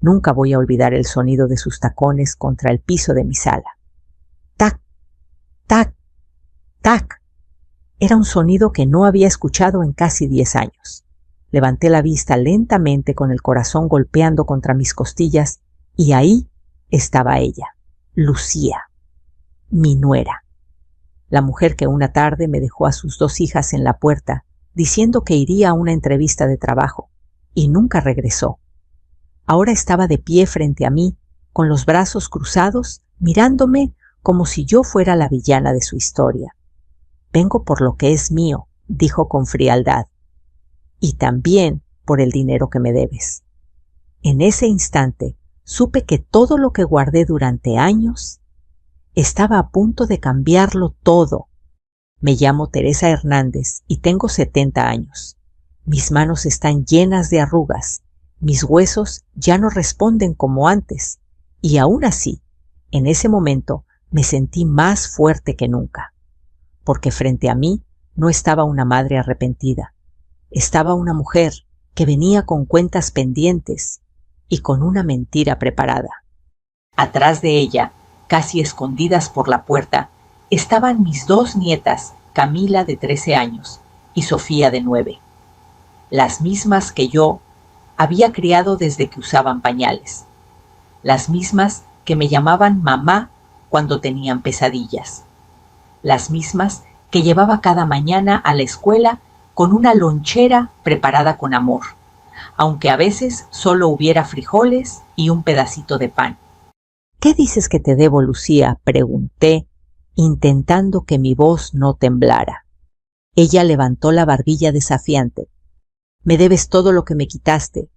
Nunca voy a olvidar el sonido de sus tacones contra el piso de mi sala. Tac, tac, tac. Era un sonido que no había escuchado en casi 10 años. Levanté la vista lentamente con el corazón golpeando contra mis costillas y ahí estaba ella, Lucía, mi nuera. La mujer que una tarde me dejó a sus 2 hijas en la puerta diciendo que iría a una entrevista de trabajo y nunca regresó. Ahora estaba de pie frente a mí, con los brazos cruzados, mirándome como si yo fuera la villana de su historia. «Vengo por lo que es mío», dijo con frialdad, «y también por el dinero que me debes». En ese instante supe que todo lo que guardé durante años estaba a punto de cambiarlo todo. Me llamo Teresa Hernández y tengo 70 años. Mis manos están llenas de arrugas, mis huesos ya no responden como antes, y aún así, en ese momento me sentí más fuerte que nunca. Porque frente a mí no estaba una madre arrepentida, estaba una mujer que venía con cuentas pendientes y con una mentira preparada. Atrás de ella, casi escondidas por la puerta, estaban mis 2 nietas, Camila de 13 años y Sofía de 9, las mismas que yo había criado desde que usaban pañales, las mismas que me llamaban mamá cuando tenían pesadillas, las mismas que llevaba cada mañana a la escuela con una lonchera preparada con amor, aunque a veces solo hubiera frijoles y un pedacito de pan. «¿Qué dices que te debo, Lucía?», pregunté, intentando que mi voz no temblara. Ella levantó la barbilla desafiante. «Me debes todo lo que me quitaste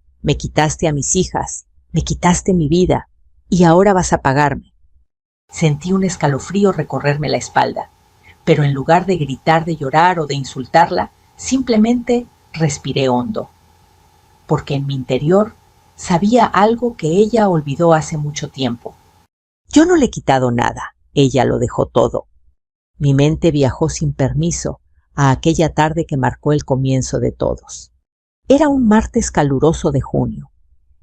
a mis hijas, me quitaste mi vida, y ahora vas a pagarme». Sentí un escalofrío recorrerme la espalda, pero en lugar de gritar, de llorar o de insultarla, simplemente respiré hondo, porque en mi interior sabía algo que ella olvidó hace mucho tiempo. Yo no le he quitado nada, ella lo dejó todo. Mi mente viajó sin permiso a aquella tarde que marcó el comienzo de todos. Era un martes caluroso de junio.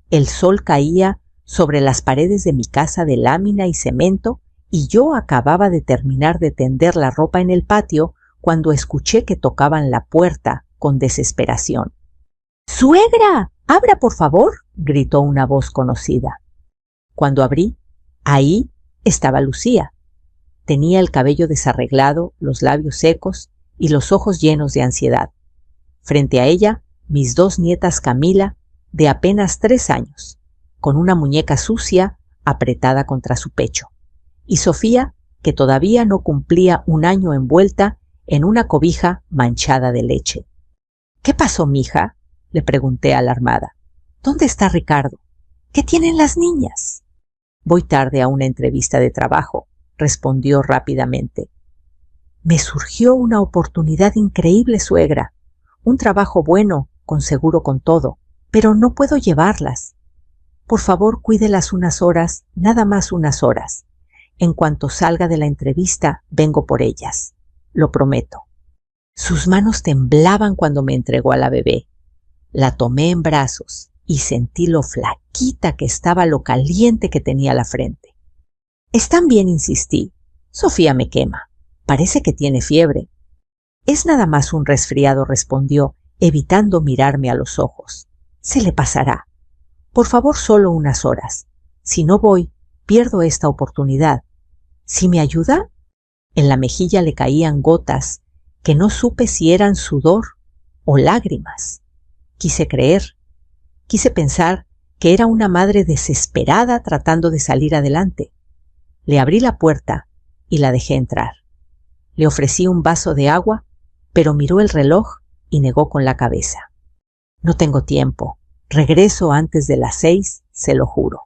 El sol caía sobre las paredes de mi casa de lámina y cemento y yo acababa de terminar de tender la ropa en el patio cuando escuché que tocaban la puerta con desesperación. «¡Suegra! ¡Abra, por favor!», gritó una voz conocida. Cuando abrí, ahí estaba Lucía. Tenía el cabello desarreglado, los labios secos y los ojos llenos de ansiedad. Frente a ella, mis 2 nietas Camila, de apenas 3 años, con una muñeca sucia apretada contra su pecho, y Sofía, que todavía no cumplía 1 año envuelta en una cobija manchada de leche. «¿Qué pasó, mija?», le pregunté alarmada. «¿Dónde está Ricardo? ¿Qué tienen las niñas?». «Voy tarde a una entrevista de trabajo», respondió rápidamente. «Me surgió una oportunidad increíble, suegra. Un trabajo bueno, con seguro con todo, pero no puedo llevarlas. Por favor, cuídelas unas horas, nada más unas horas. En cuanto salga de la entrevista, vengo por ellas. Lo prometo». Sus manos temblaban cuando me entregó a la bebé. La tomé en brazos y sentí lo flaquita que estaba, lo caliente que tenía la frente. «Están bien», insistí. «Sofía me quema. Parece que tiene fiebre». «Es nada más un resfriado», respondió, evitando mirarme a los ojos. «Se le pasará. Por favor, solo unas horas. Si no voy, pierdo esta oportunidad. ¿Sí me ayuda?». En la mejilla le caían gotas que no supe si eran sudor o lágrimas. Quise creer. Quise pensar que era una madre desesperada tratando de salir adelante. Le abrí la puerta y la dejé entrar. Le ofrecí un vaso de agua, pero miró el reloj y negó con la cabeza. «No tengo tiempo. Regreso antes de las 6, se lo juro».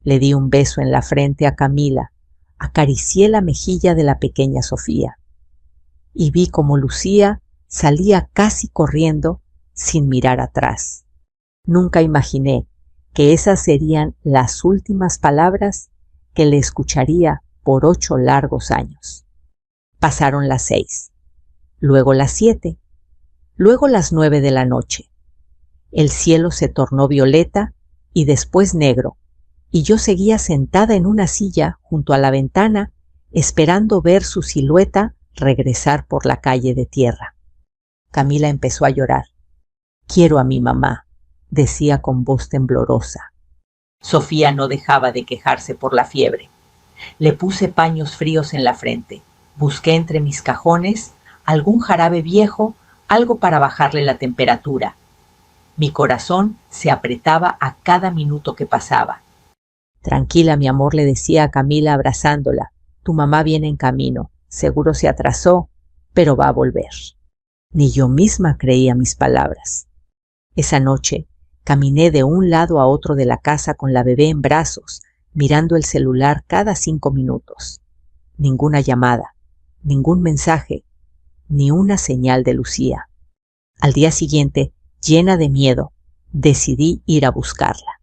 Le di un beso en la frente a Camila, acaricié la mejilla de la pequeña Sofía y vi como Lucía salía casi corriendo sin mirar atrás. Nunca imaginé que esas serían las últimas palabras que le escucharía por 8 largos años. Pasaron las 6, luego las 7, luego las 9 de la noche. El cielo se tornó violeta y después negro, y yo seguía sentada en una silla junto a la ventana, esperando ver su silueta regresar por la calle de tierra. Camila empezó a llorar. «Quiero a mi mamá», decía con voz temblorosa. Sofía no dejaba de quejarse por la fiebre. Le puse paños fríos en la frente. Busqué entre mis cajones algún jarabe viejo, algo para bajarle la temperatura. Mi corazón se apretaba a cada minuto que pasaba. «Tranquila, mi amor», le decía a Camila abrazándola. «Tu mamá viene en camino. Seguro se atrasó, pero va a volver». Ni yo misma creía mis palabras. Esa noche caminé de un lado a otro de la casa con la bebé en brazos, mirando el celular cada 5 minutos. Ninguna llamada, ningún mensaje, ni una señal de Lucía. Al día siguiente, llena de miedo, decidí ir a buscarla.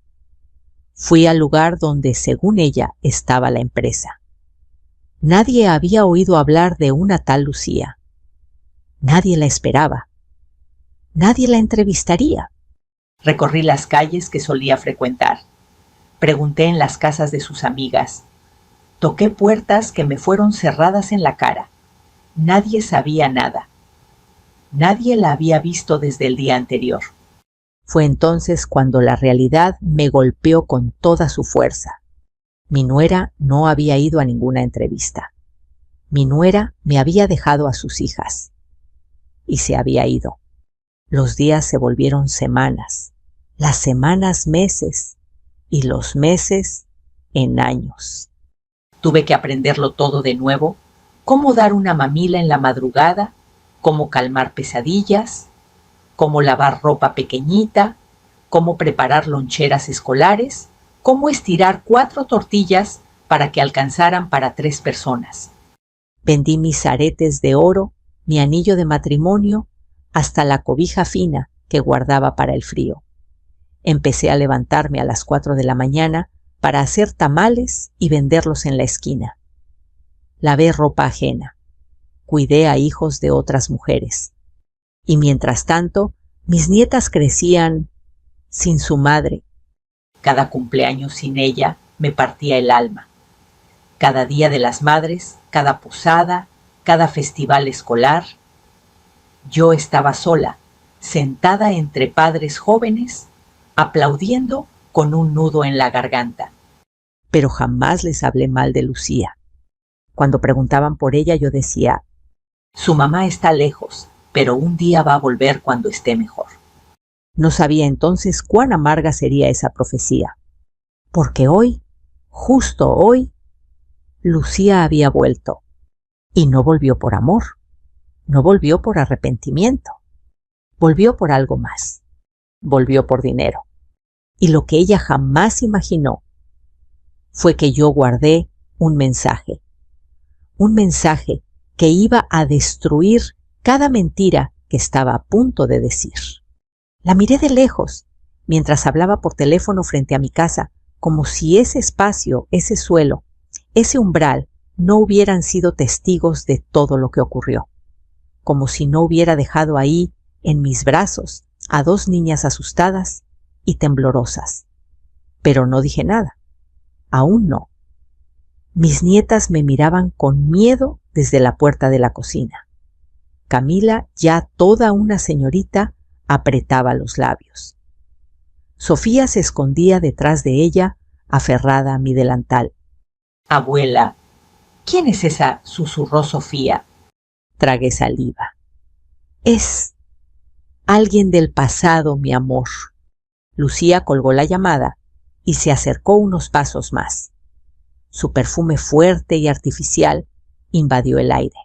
Fui al lugar donde, según ella, estaba la empresa. Nadie había oído hablar de una tal Lucía. Nadie la esperaba. Nadie la entrevistaría. Recorrí las calles que solía frecuentar. Pregunté en las casas de sus amigas. Toqué puertas que me fueron cerradas en la cara. Nadie sabía nada. Nadie la había visto desde el día anterior. Fue entonces cuando la realidad me golpeó con toda su fuerza. Mi nuera no había ido a ninguna entrevista. Mi nuera me había dejado a sus hijas. Y se había ido. Los días se volvieron semanas, las semanas meses, y los meses en años. Tuve que aprenderlo todo de nuevo, cómo dar una mamila en la madrugada, cómo calmar pesadillas, cómo lavar ropa pequeñita, cómo preparar loncheras escolares, cómo estirar 4 tortillas para que alcanzaran para 3 personas. Vendí mis aretes de oro, mi anillo de matrimonio, hasta la cobija fina que guardaba para el frío. Empecé a levantarme a las 4 de la mañana para hacer tamales y venderlos en la esquina. Lavé ropa ajena. Cuidé a hijos de otras mujeres. Y mientras tanto, mis nietas crecían sin su madre. Cada cumpleaños sin ella me partía el alma. Cada día de las madres, cada posada, cada festival escolar. Yo estaba sola, sentada entre padres jóvenes, aplaudiendo con un nudo en la garganta. Pero jamás les hablé mal de Lucía. Cuando preguntaban por ella, yo decía, «Su mamá está lejos, pero un día va a volver cuando esté mejor». No sabía entonces cuán amarga sería esa profecía, porque hoy, justo hoy, Lucía había vuelto. Y no volvió por amor, no volvió por arrepentimiento, volvió por algo más, volvió por dinero. Y lo que ella jamás imaginó fue que yo guardé un mensaje que iba a destruir cada mentira que estaba a punto de decir. La miré de lejos, mientras hablaba por teléfono frente a mi casa, como si ese espacio, ese suelo, ese umbral, no hubieran sido testigos de todo lo que ocurrió. Como si no hubiera dejado ahí, en mis brazos, a 2 niñas asustadas y temblorosas. Pero no dije nada. Aún no. Mis nietas me miraban con miedo desde la puerta de la cocina. Camila, ya toda una señorita, apretaba los labios. Sofía se escondía detrás de ella, aferrada a mi delantal. «Abuela, ¿quién es esa?», susurró Sofía. Tragué saliva. «Es alguien del pasado, mi amor». Lucía colgó la llamada y se acercó unos pasos más. Su perfume fuerte y artificial invadió el aire.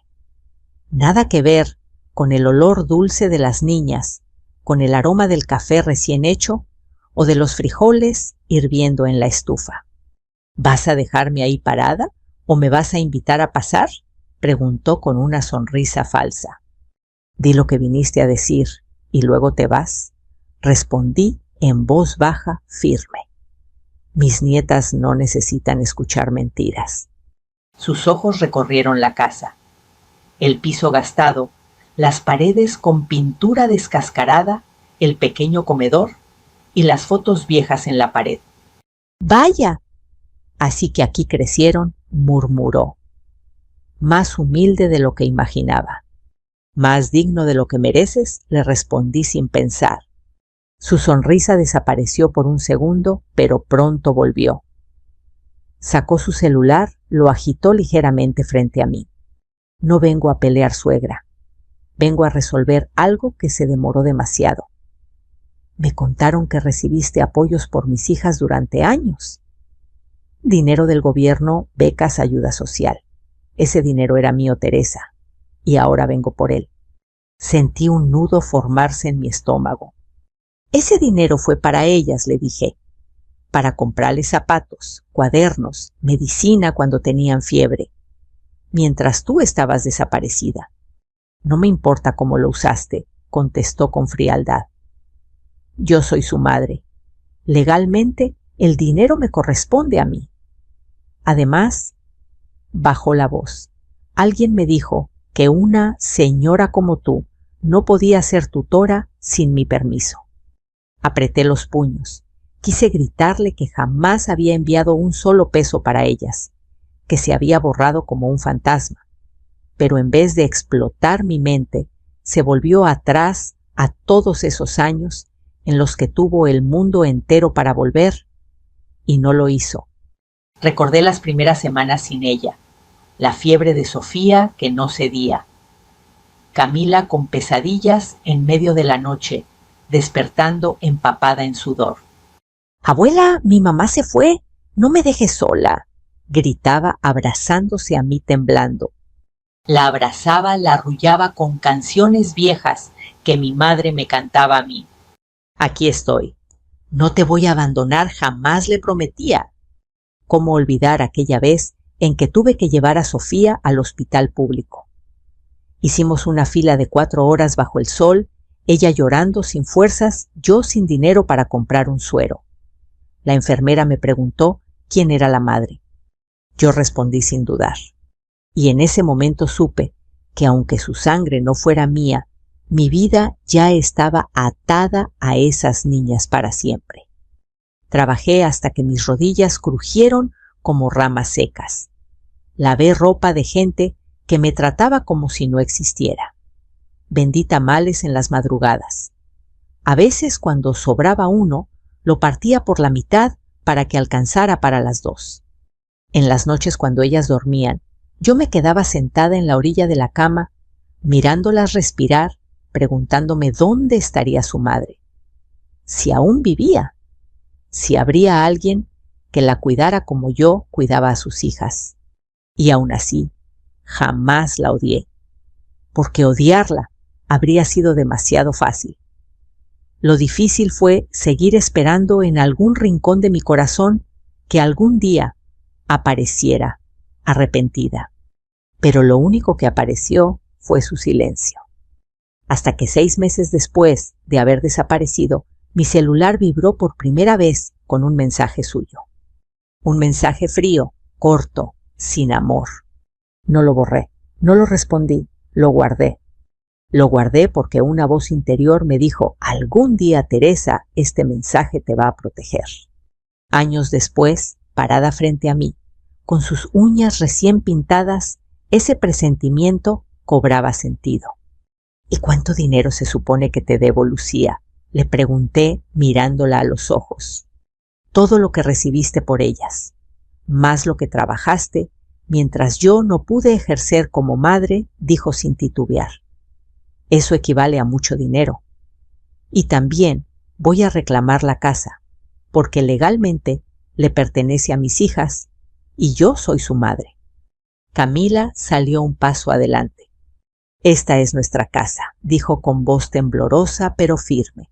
Nada que ver con el olor dulce de las niñas, con el aroma del café recién hecho o de los frijoles hirviendo en la estufa. «¿Vas a dejarme ahí parada o me vas a invitar a pasar?», preguntó con una sonrisa falsa. «Di lo que viniste a decir y luego te vas», respondí en voz baja, firme. Mis nietas no necesitan escuchar mentiras. Sus ojos recorrieron la casa. El piso gastado, las paredes con pintura descascarada, el pequeño comedor y las fotos viejas en la pared. Vaya, así que aquí crecieron, murmuró. Más humilde de lo que imaginaba. Más digno de lo que mereces, le respondí sin pensar. Su sonrisa desapareció por un segundo, pero pronto volvió. Sacó su celular, lo agitó ligeramente frente a mí. No vengo a pelear, suegra. Vengo a resolver algo que se demoró demasiado. Me contaron que recibiste apoyos por mis hijas durante años. Dinero del gobierno, becas, ayuda social. Ese dinero era mío, Teresa, y ahora vengo por él. Sentí un nudo formarse en mi estómago. Ese dinero fue para ellas, le dije, para comprarles zapatos, cuadernos, medicina cuando tenían fiebre, mientras tú estabas desaparecida. No me importa cómo lo usaste, contestó con frialdad. Yo soy su madre. Legalmente, el dinero me corresponde a mí. Además, bajó la voz. Alguien me dijo que una señora como tú no podía ser tutora sin mi permiso. Apreté los puños. Quise gritarle que jamás había enviado un solo peso para ellas, que se había borrado como un fantasma. Pero en vez de explotar mi mente, se volvió atrás a todos esos años en los que tuvo el mundo entero para volver, y no lo hizo. Recordé las primeras semanas sin ella, la fiebre de Sofía que no cedía, Camila con pesadillas en medio de la noche, despertando empapada en sudor. «Abuela, mi mamá se fue, no me dejes sola», gritaba abrazándose a mí temblando. La abrazaba, la arrullaba con canciones viejas que mi madre me cantaba a mí. «Aquí estoy. No te voy a abandonar, jamás», le prometía. ¿Cómo olvidar aquella vez en que tuve que llevar a Sofía al hospital público? Hicimos una fila de 4 horas bajo el sol, ella llorando sin fuerzas, yo sin dinero para comprar un suero. La enfermera me preguntó quién era la madre. Yo respondí sin dudar. Y en ese momento supe que aunque su sangre no fuera mía, mi vida ya estaba atada a esas niñas para siempre. Trabajé hasta que mis rodillas crujieron como ramas secas. Lavé ropa de gente que me trataba como si no existiera. Vendí tamales en las madrugadas. A veces, cuando sobraba uno, lo partía por la mitad para que alcanzara para las 2. En las noches, cuando ellas dormían, yo me quedaba sentada en la orilla de la cama, mirándolas respirar, preguntándome dónde estaría su madre. Si aún vivía. Si habría alguien que la cuidara como yo cuidaba a sus hijas. Y aún así, jamás la odié, porque odiarla habría sido demasiado fácil. Lo difícil fue seguir esperando en algún rincón de mi corazón que algún día apareciera arrepentida. Pero lo único que apareció fue su silencio. Hasta que 6 meses después de haber desaparecido, mi celular vibró por primera vez con un mensaje suyo. Un mensaje frío, corto, sin amor. No lo borré, no lo respondí, lo guardé. Lo guardé porque una voz interior me dijo: algún día, Teresa, este mensaje te va a proteger. Años después, parada frente a mí, con sus uñas recién pintadas, ese presentimiento cobraba sentido. ¿Y cuánto dinero se supone que te debo, Lucía?, le pregunté mirándola a los ojos. Todo lo que recibiste por ellas, más lo que trabajaste, mientras yo no pude ejercer como madre, dijo sin titubear. Eso equivale a mucho dinero. Y también voy a reclamar la casa, porque legalmente le pertenece a mis hijas y yo soy su madre. Camila salió un paso adelante. Esta es nuestra casa, dijo con voz temblorosa pero firme.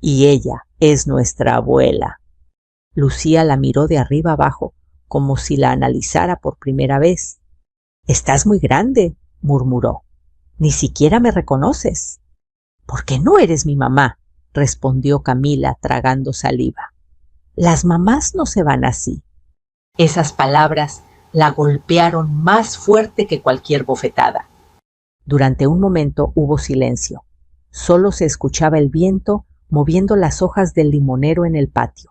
Y ella es nuestra abuela. Lucía la miró de arriba abajo, como si la analizara por primera vez. «Estás muy grande», murmuró. «Ni siquiera me reconoces». «Porque no eres mi mamá», respondió Camila tragando saliva. «Las mamás no se van así». Esas palabras la golpearon más fuerte que cualquier bofetada. Durante un momento hubo silencio. Solo se escuchaba el viento moviendo las hojas del limonero en el patio.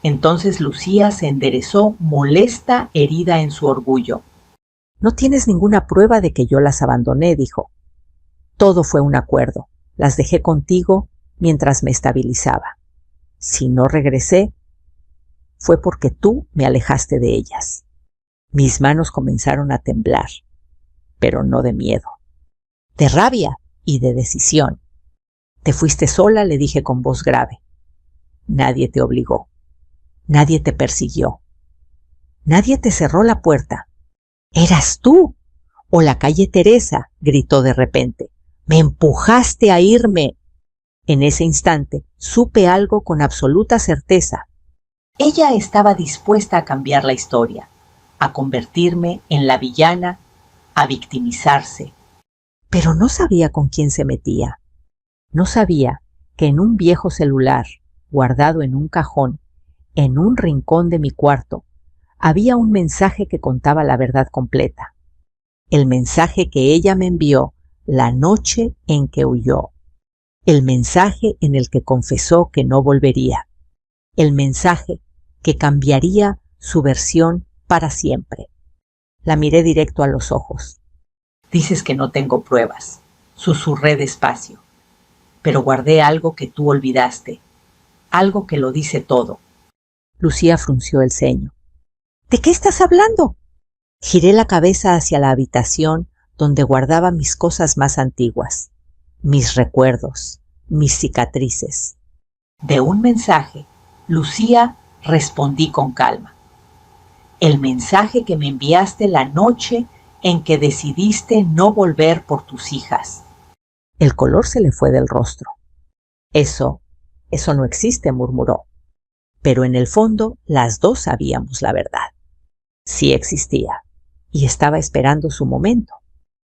Entonces Lucía se enderezó, molesta, herida en su orgullo. No tienes ninguna prueba de que yo las abandoné, dijo. Todo fue un acuerdo. Las dejé contigo mientras me estabilizaba. Si no regresé, fue porque tú me alejaste de ellas. Mis manos comenzaron a temblar, pero no de miedo, de rabia y de decisión. Te fuiste sola, le dije con voz grave. Nadie te obligó. Nadie te persiguió. Nadie te cerró la puerta. Eras tú, o la calle Teresa, gritó de repente. Me empujaste a irme. En ese instante supe algo con absoluta certeza. Ella estaba dispuesta a cambiar la historia, a convertirme en la villana, a victimizarse. Pero no sabía con quién se metía. No sabía que en un viejo celular, guardado en un cajón, en un rincón de mi cuarto, había un mensaje que contaba la verdad completa. El mensaje que ella me envió la noche en que huyó. El mensaje en el que confesó que no volvería. El mensaje que cambiaría su versión para siempre. La miré directo a los ojos. Dices que no tengo pruebas, susurré despacio, pero guardé algo que tú olvidaste, algo que lo dice todo. Lucía frunció el ceño. ¿De qué estás hablando? Giré la cabeza hacia la habitación donde guardaba mis cosas más antiguas, mis recuerdos, mis cicatrices. De un mensaje, Lucía, respondí con calma. El mensaje que me enviaste la noche en que decidiste no volver por tus hijas. El color se le fue del rostro. Eso no existe, murmuró. Pero en el fondo las dos sabíamos la verdad. Sí existía, y estaba esperando su momento.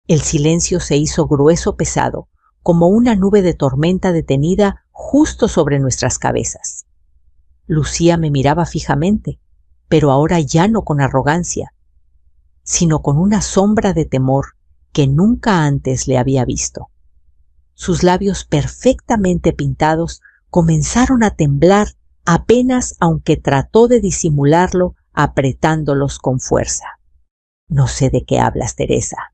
El silencio se hizo grueso, pesado, como una nube de tormenta detenida justo sobre nuestras cabezas. Lucía me miraba fijamente, pero ahora ya no con arrogancia, sino con una sombra de temor que nunca antes le había visto. Sus labios perfectamente pintados comenzaron a temblar apenas, aunque trató de disimularlo apretándolos con fuerza. No sé de qué hablas, Teresa,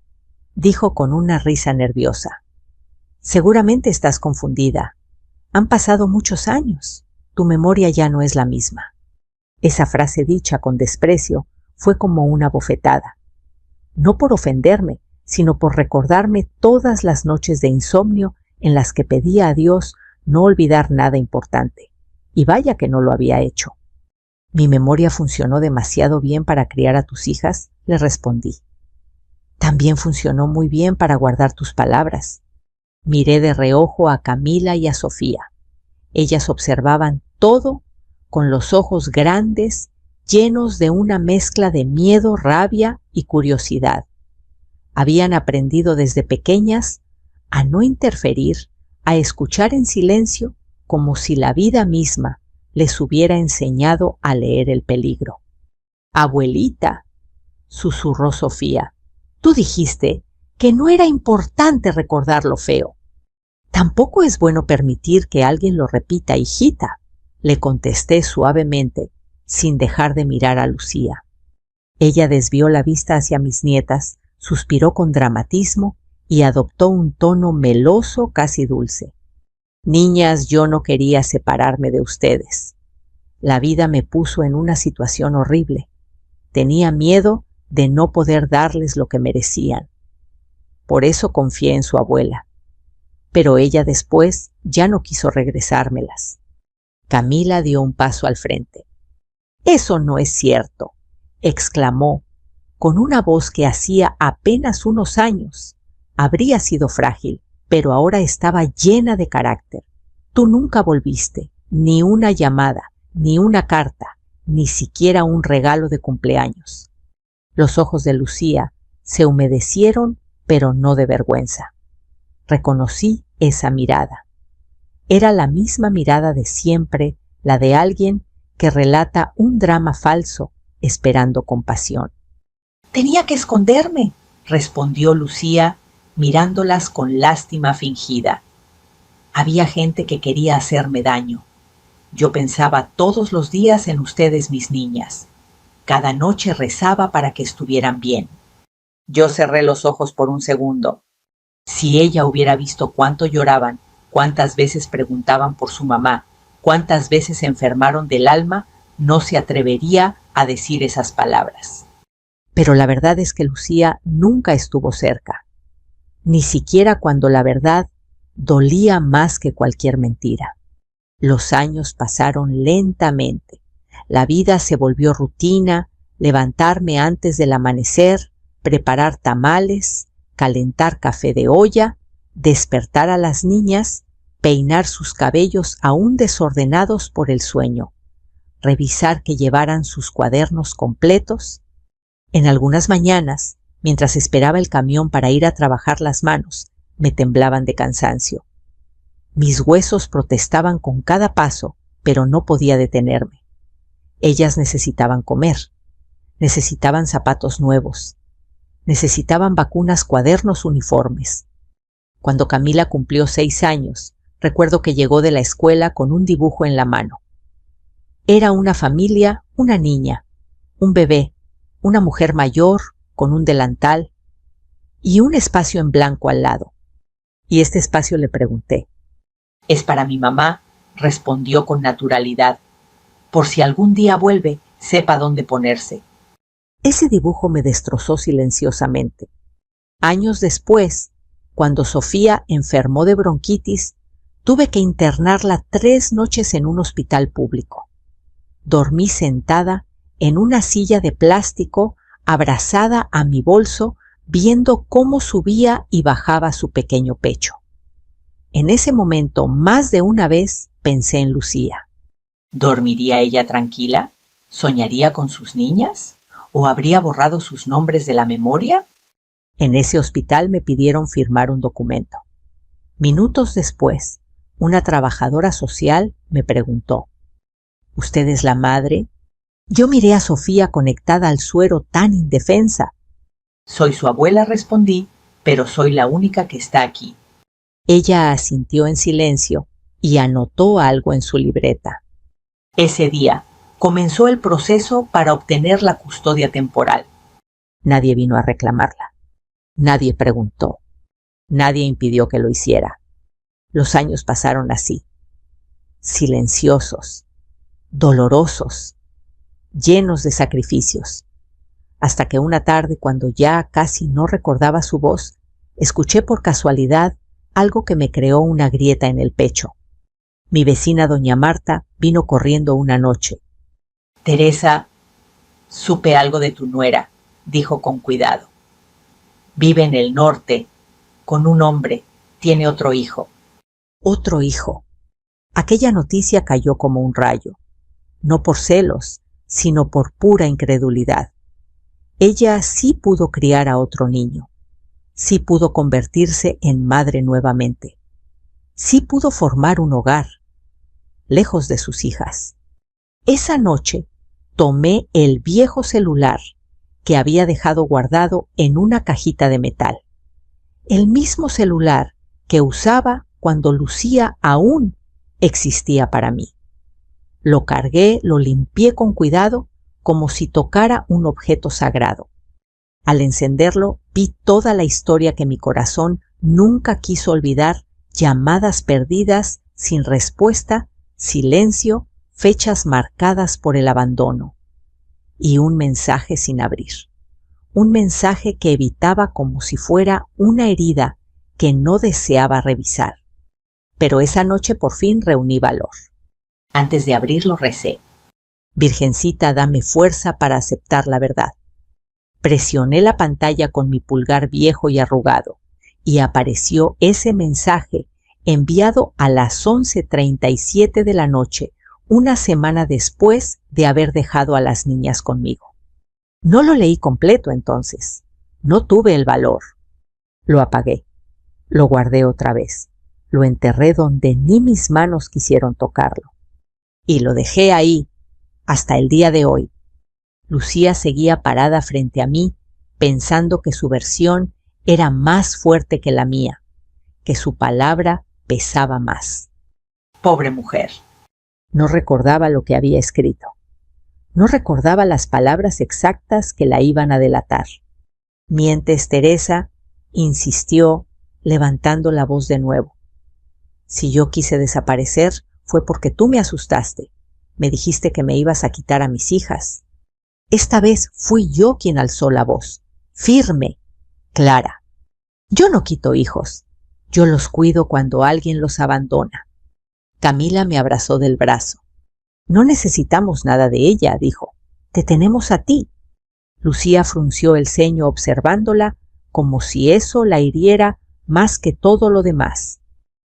dijo con una risa nerviosa. Seguramente estás confundida. Han pasado muchos años. Tu memoria ya no es la misma. Esa frase dicha con desprecio fue como una bofetada. No por ofenderme, sino por recordarme todas las noches de insomnio en las que pedía a Dios no olvidar nada importante. Y vaya que no lo había hecho. ¿Mi memoria funcionó demasiado bien para criar a tus hijas?, le respondí. También funcionó muy bien para guardar tus palabras. Miré de reojo a Camila y a Sofía. Ellas observaban todo con los ojos grandes, llenos de una mezcla de miedo, rabia y curiosidad. Habían aprendido desde pequeñas a no interferir, a escuchar en silencio, como si la vida misma les hubiera enseñado a leer el peligro. Abuelita, susurró Sofía, tú dijiste que no era importante recordar lo feo. Tampoco es bueno permitir que alguien lo repita, hijita, le contesté suavemente, sin dejar de mirar a Lucía. Ella desvió la vista hacia mis nietas, suspiró con dramatismo y adoptó un tono meloso, casi dulce. Niñas, yo no quería separarme de ustedes. La vida me puso en una situación horrible. Tenía miedo de no poder darles lo que merecían. Por eso confié en su abuela. Pero ella después ya no quiso regresármelas. Camila dio un paso al frente. «Eso no es cierto», exclamó, con una voz que hacía apenas unos años habría sido frágil, pero ahora estaba llena de carácter. Tú nunca volviste, ni una llamada, ni una carta, ni siquiera un regalo de cumpleaños. Los ojos de Lucía se humedecieron, pero no de vergüenza. Reconocí esa mirada. Era la misma mirada de siempre, la de alguien que relata un drama falso esperando compasión. «Tenía que esconderme», respondió Lucía, mirándolas con lástima fingida. Había gente que quería hacerme daño. Yo pensaba todos los días en ustedes, mis niñas. Cada noche rezaba para que estuvieran bien. Yo cerré los ojos por un segundo. Si ella hubiera visto cuánto lloraban, cuántas veces preguntaban por su mamá, cuántas veces se enfermaron del alma, no se atrevería a decir esas palabras. Pero la verdad es que Lucía nunca estuvo cerca, ni siquiera cuando la verdad dolía más que cualquier mentira. Los años pasaron lentamente. La vida se volvió rutina, levantarme antes del amanecer, preparar tamales, calentar café de olla, despertar a las niñas, peinar sus cabellos aún desordenados por el sueño, revisar que llevaran sus cuadernos completos. En algunas mañanas, mientras esperaba el camión para ir a trabajar, las manos me temblaban de cansancio. Mis huesos protestaban con cada paso, pero no podía detenerme. Ellas necesitaban comer, necesitaban zapatos nuevos, necesitaban vacunas, cuadernos, uniformes. Cuando Camila cumplió 6 años, recuerdo que llegó de la escuela con un dibujo en la mano. Era una familia, una niña, un bebé, una mujer mayor con un delantal y un espacio en blanco al lado. Y este espacio le pregunté. «Es para mi mamá», respondió con naturalidad. «Por si algún día vuelve, sepa dónde ponerse». Ese dibujo me destrozó silenciosamente. Años después, cuando Sofía enfermó de bronquitis, tuve que internarla 3 noches en un hospital público. Dormí sentada en una silla de plástico, abrazada a mi bolso, viendo cómo subía y bajaba su pequeño pecho. En ese momento, más de una vez, pensé en Lucía. ¿Dormiría ella tranquila? ¿Soñaría con sus niñas? ¿O habría borrado sus nombres de la memoria? En ese hospital me pidieron firmar un documento. Minutos después, una trabajadora social me preguntó, ¿usted es la madre? Yo miré a Sofía conectada al suero, tan indefensa. Soy su abuela, respondí, pero soy la única que está aquí. Ella asintió en silencio y anotó algo en su libreta. Ese día comenzó el proceso para obtener la custodia temporal. Nadie vino a reclamarla. Nadie preguntó. Nadie impidió que lo hiciera. Los años pasaron así, silenciosos, dolorosos, llenos de sacrificios, hasta que una tarde, cuando ya casi no recordaba su voz, escuché por casualidad algo que me creó una grieta en el pecho. Mi vecina doña Marta vino corriendo una noche. «Teresa, supe algo de tu nuera», dijo con cuidado. «Vive en el norte, con un hombre, tiene otro hijo». Otro hijo. Aquella noticia cayó como un rayo, no por celos, sino por pura incredulidad. Ella sí pudo criar a otro niño, sí pudo convertirse en madre nuevamente, sí pudo formar un hogar, lejos de sus hijas. Esa noche tomé el viejo celular que había dejado guardado en una cajita de metal, el mismo celular que usaba cuando Lucía aún existía para mí. Lo cargué, lo limpié con cuidado, como si tocara un objeto sagrado. Al encenderlo, vi toda la historia que mi corazón nunca quiso olvidar: llamadas perdidas sin respuesta, silencio, fechas marcadas por el abandono, y un mensaje sin abrir. Un mensaje que evitaba como si fuera una herida que no deseaba revisar. Pero esa noche por fin reuní valor. Antes de abrirlo recé: Virgencita, dame fuerza para aceptar la verdad. Presioné la pantalla con mi pulgar viejo y arrugado, y apareció ese mensaje enviado a las 11:37 de la noche, una semana después de haber dejado a las niñas conmigo. No lo leí completo entonces. No tuve el valor. Lo apagué. Lo guardé otra vez. Lo enterré donde ni mis manos quisieron tocarlo. Y lo dejé ahí hasta el día de hoy. Lucía seguía parada frente a mí, pensando que su versión era más fuerte que la mía, que su palabra pesaba más. Pobre mujer. No recordaba lo que había escrito. No recordaba las palabras exactas que la iban a delatar. Mientes, Teresa, insistió, levantando la voz de nuevo. Si yo quise desaparecer, fue porque tú me asustaste. Me dijiste que me ibas a quitar a mis hijas. Esta vez fui yo quien alzó la voz. Firme, clara. Yo no quito hijos. Yo los cuido cuando alguien los abandona. Camila me abrazó del brazo. No necesitamos nada de ella, dijo. Te tenemos a ti. Lucía frunció el ceño observándola como si eso la hiriera más que todo lo demás.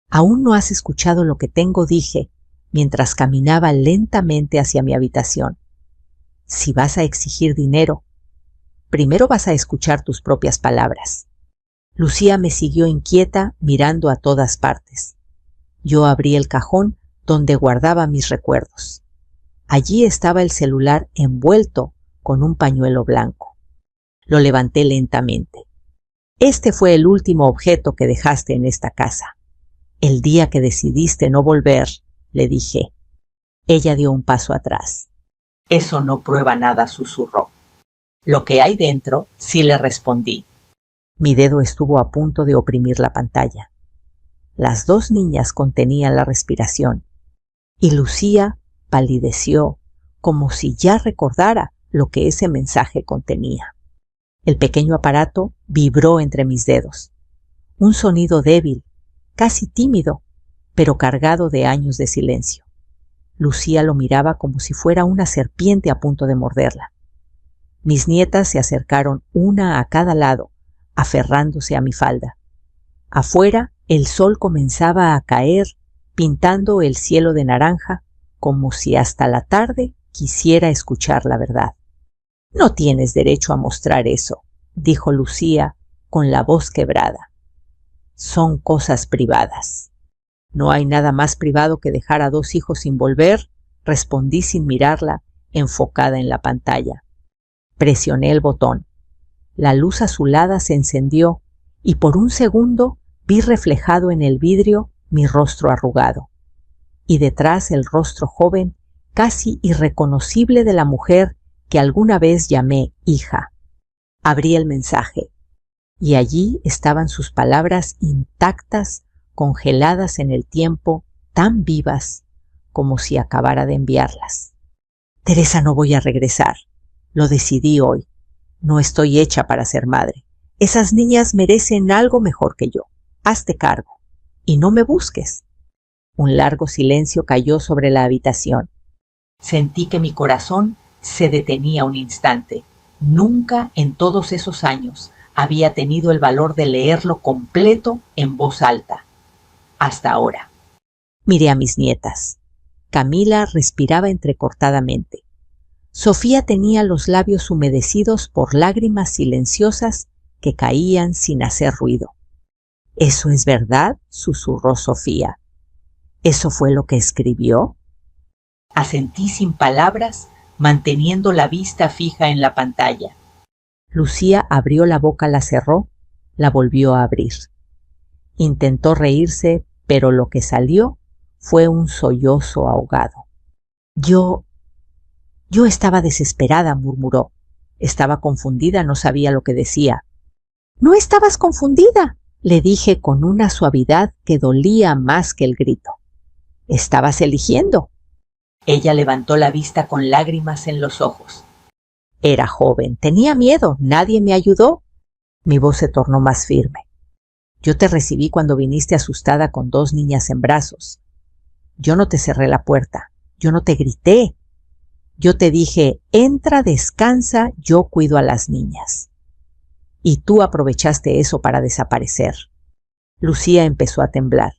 Aún no has escuchado lo que tengo, dije, mientras caminaba lentamente hacia mi habitación. Si vas a exigir dinero, primero vas a escuchar tus propias palabras. Lucía me siguió inquieta, mirando a todas partes. Yo abrí el cajón donde guardaba mis recuerdos. Allí estaba el celular envuelto con un pañuelo blanco. Lo levanté lentamente. Este fue el último objeto que dejaste en esta casa. El día que decidiste no volver, le dije. Ella dio un paso atrás. Eso no prueba nada, susurró. Lo que hay dentro, sí, le respondí. Mi dedo estuvo a punto de oprimir la pantalla. Las dos niñas contenían la respiración, y Lucía palideció como si ya recordara lo que ese mensaje contenía. El pequeño aparato vibró entre mis dedos. Un sonido débil, casi tímido, pero cargado de años de silencio. Lucía lo miraba como si fuera una serpiente a punto de morderla. Mis nietas se acercaron una a cada lado, aferrándose a mi falda. Afuera, el sol comenzaba a caer, pintando el cielo de naranja, como si hasta la tarde quisiera escuchar la verdad. No tienes derecho a mostrar eso, dijo Lucía con la voz quebrada. Son cosas privadas. No hay nada más privado que dejar a dos hijos sin volver, respondí sin mirarla, enfocada en la pantalla. Presioné el botón. La luz azulada se encendió y por un segundo vi reflejado en el vidrio mi rostro arrugado y detrás el rostro joven, casi irreconocible de la mujer que alguna vez llamé hija. Abrí el mensaje y allí estaban sus palabras intactas, congeladas en el tiempo, tan vivas como si acabara de enviarlas. Teresa, no voy a regresar. Lo decidí hoy. No estoy hecha para ser madre. Esas niñas merecen algo mejor que yo. Hazte cargo. Y no me busques. Un largo silencio cayó sobre la habitación. Sentí que mi corazón se detenía un instante. Nunca en todos esos años había tenido el valor de leerlo completo en voz alta. Hasta ahora. Miré a mis nietas. Camila respiraba entrecortadamente. Sofía tenía los labios humedecidos por lágrimas silenciosas que caían sin hacer ruido. ¿Eso es verdad?, susurró Sofía. ¿Eso fue lo que escribió? Asentí sin palabras, manteniendo la vista fija en la pantalla. Lucía abrió la boca, la cerró, la volvió a abrir. Intentó reírse, pero lo que salió fue un sollozo ahogado. Yo estaba desesperada, murmuró. Estaba confundida, no sabía lo que decía. No estabas confundida, le dije con una suavidad que dolía más que el grito. Estabas eligiendo. Ella levantó la vista con lágrimas en los ojos. Era joven, tenía miedo, nadie me ayudó. Mi voz se tornó más firme. Yo te recibí cuando viniste asustada con dos niñas en brazos. Yo no te cerré la puerta, yo no te grité. Yo te dije, entra, descansa, yo cuido a las niñas. Y tú aprovechaste eso para desaparecer. Lucía empezó a temblar.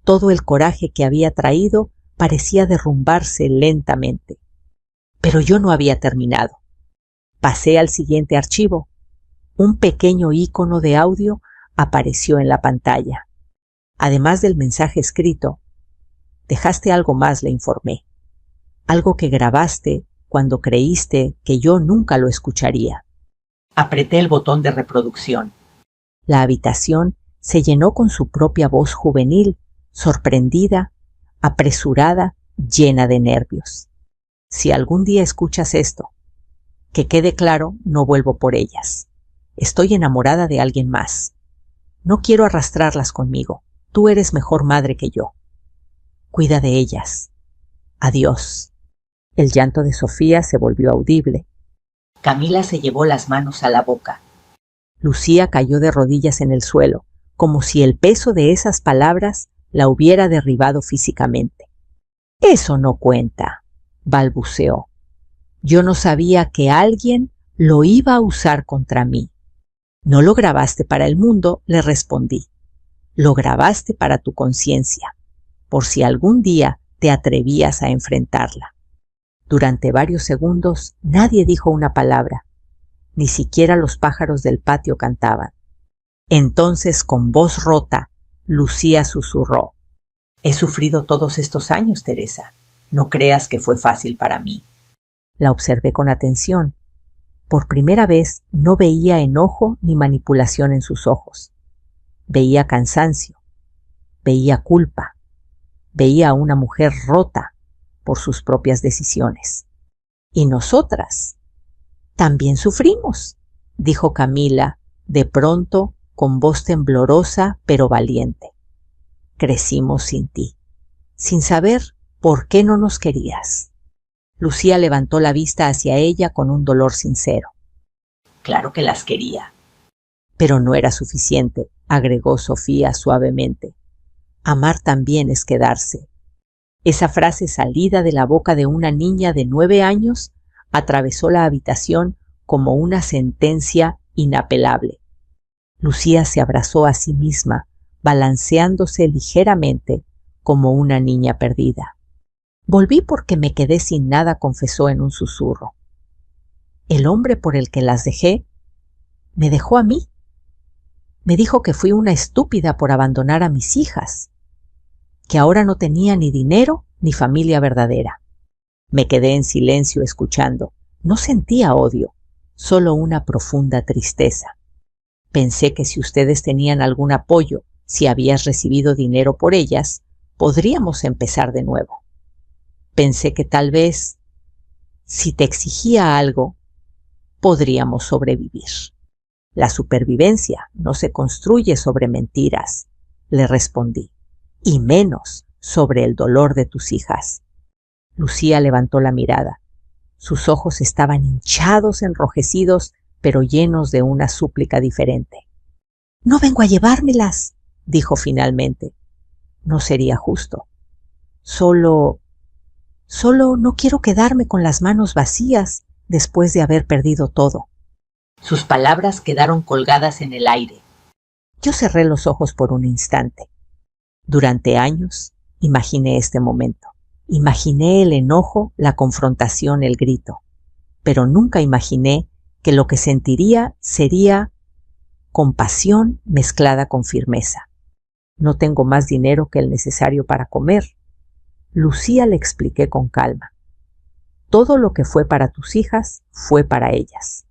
Todo el coraje que había traído parecía derrumbarse lentamente. Pero yo no había terminado. Pasé al siguiente archivo. Un pequeño ícono de audio apareció en la pantalla. Además del mensaje escrito, dejaste algo más, le informé. Algo que grabaste cuando creíste que yo nunca lo escucharía. Apreté el botón de reproducción. La habitación se llenó con su propia voz juvenil, sorprendida, apresurada, llena de nervios. Si algún día escuchas esto, que quede claro, no vuelvo por ellas. Estoy enamorada de alguien más. No quiero arrastrarlas conmigo. Tú eres mejor madre que yo. Cuida de ellas. Adiós. El llanto de Sofía se volvió audible. Camila se llevó las manos a la boca. Lucía cayó de rodillas en el suelo, como si el peso de esas palabras la hubiera derribado físicamente. Eso no cuenta, balbuceó. Yo no sabía que alguien lo iba a usar contra mí. No lo grabaste para el mundo, le respondí. Lo grabaste para tu conciencia, por si algún día te atrevías a enfrentarla. Durante varios segundos nadie dijo una palabra, ni siquiera los pájaros del patio cantaban. Entonces, con voz rota, Lucía susurró: «He sufrido todos estos años, Teresa. No creas que fue fácil para mí». La observé con atención. Por primera vez no veía enojo ni manipulación en sus ojos. Veía cansancio, veía culpa, veía a una mujer rota por sus propias decisiones. Y nosotras también sufrimos, dijo Camila, de pronto con voz temblorosa pero valiente. Crecimos sin ti, sin saber por qué no nos querías. Lucía levantó la vista hacia ella con un dolor sincero. Claro que las quería. Pero no era suficiente, agregó Sofía suavemente. Amar también es quedarse. Esa frase salida de la boca de una niña de 9 años atravesó la habitación como una sentencia inapelable. Lucía se abrazó a sí misma, balanceándose ligeramente como una niña perdida. Volví porque me quedé sin nada, confesó en un susurro. El hombre por el que las dejé me dejó a mí. Me dijo que fui una estúpida por abandonar a mis hijas, que ahora no tenía ni dinero ni familia verdadera. Me quedé en silencio escuchando. No sentía odio, solo una profunda tristeza. Pensé que si ustedes tenían algún apoyo, si habías recibido dinero por ellas, podríamos empezar de nuevo. Pensé que tal vez, si te exigía algo, podríamos sobrevivir. La supervivencia no se construye sobre mentiras, le respondí, y menos sobre el dolor de tus hijas. Lucía levantó la mirada. Sus ojos estaban hinchados, enrojecidos, pero llenos de una súplica diferente. No vengo a llevármelas, dijo finalmente. No sería justo. Solo no quiero quedarme con las manos vacías después de haber perdido todo. Sus palabras quedaron colgadas en el aire. Yo cerré los ojos por un instante. Durante años imaginé este momento. Imaginé el enojo, la confrontación, el grito. Pero nunca imaginé que lo que sentiría sería compasión mezclada con firmeza. No tengo más dinero que el necesario para comer. Lucía, le expliqué con calma. Todo lo que fue para tus hijas fue para ellas.